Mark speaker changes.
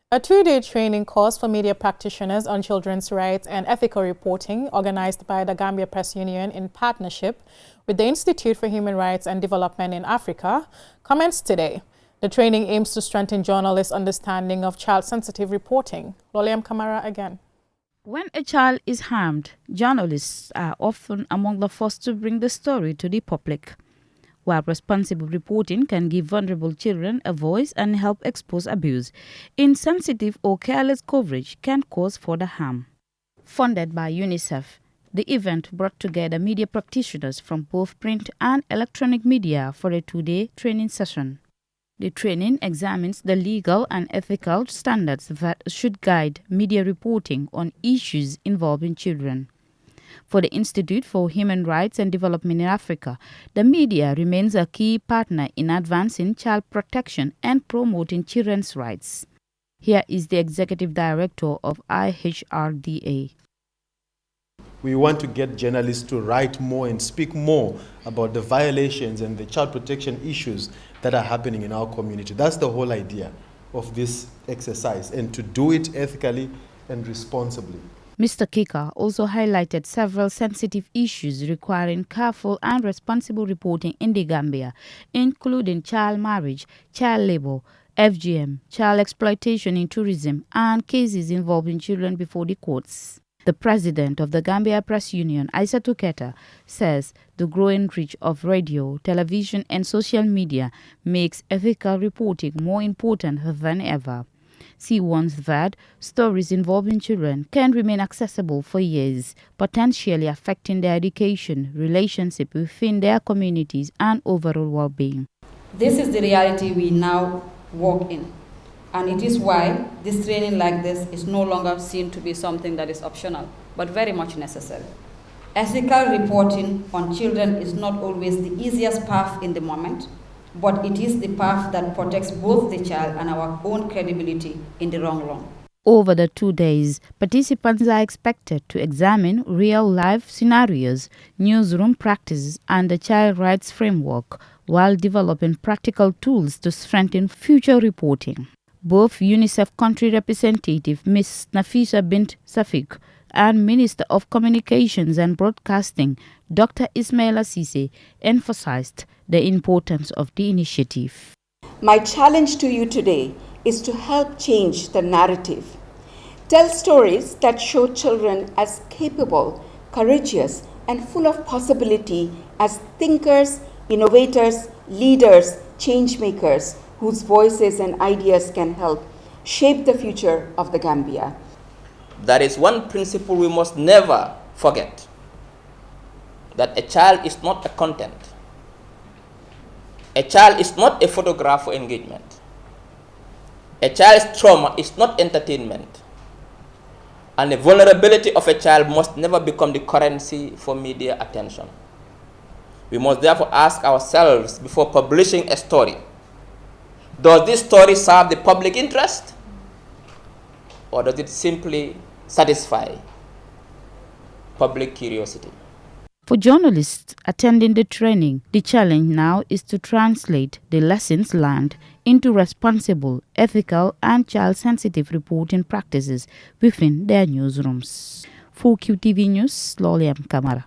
Speaker 1: A two-day training course for media practitioners on children's rights and ethical reporting, organized by the Gambia Press Union in partnership with the Institute for Human Rights and Development in Africa, commenced today. The training aims to strengthen journalists' understanding of child-sensitive reporting. Loliam Kamara again.
Speaker 2: When a child is harmed, journalists are often among the first to bring the story to the public. While responsible reporting can give vulnerable children a voice and help expose abuse, insensitive or careless coverage can cause further harm. Funded by UNICEF, the event brought together media practitioners from both print and electronic media for a two-day training session. The training examines the legal and ethical standards that should guide media reporting on issues involving children. For the Institute for Human Rights and Development in Africa, the media remains a key partner in advancing child protection and promoting children's rights. Here is the Executive Director of IHRDA.
Speaker 3: We want to get journalists to write more and speak more about the violations and the child protection issues that are happening in our community. That's the whole idea of this exercise, and to do it ethically and responsibly.
Speaker 2: Mr. Kika also highlighted several sensitive issues requiring careful and responsible reporting in the Gambia, including child marriage, child labor, FGM, child exploitation in tourism, and cases involving children before the courts. The president of the Gambia Press Union, Aissatou Keta, says the growing reach of radio, television, and social media makes ethical reporting more important than ever. She warns that stories involving children can remain accessible for years, potentially affecting their education, relationship within their communities, and overall well-being.
Speaker 4: This is the reality we now work in, and it is why this training like this is no longer seen to be something that is optional, but very much necessary. Ethical reporting on children is not always the easiest path in the moment, but it is the path that protects both the child and our own credibility in the long run.
Speaker 2: Over the 2 days, participants are expected to examine real-life scenarios, newsroom practices, and the child rights framework, while developing practical tools to strengthen future reporting. Both UNICEF country representative Ms. Nafisa Bint Safik and Minister of Communications and Broadcasting, Dr. Ismaila Cisse, emphasized the importance of the initiative.
Speaker 5: My challenge to you today is to help change the narrative. Tell stories that show children as capable, courageous, and full of possibility as thinkers, innovators, leaders, change makers, whose voices and ideas can help shape the future of the Gambia.
Speaker 6: There is one principle we must never forget, that a child is not a content. A child is not a photograph for engagement. A child's trauma is not entertainment. And the vulnerability of a child must never become the currency for media attention. We must therefore ask ourselves before publishing a story, does this story serve the public interest? Or does it simply satisfy public curiosity?
Speaker 2: For journalists attending the training, the challenge now is to translate the lessons learned into responsible, ethical, and child-sensitive reporting practices within their newsrooms. For QTV News, Loliam Kamara.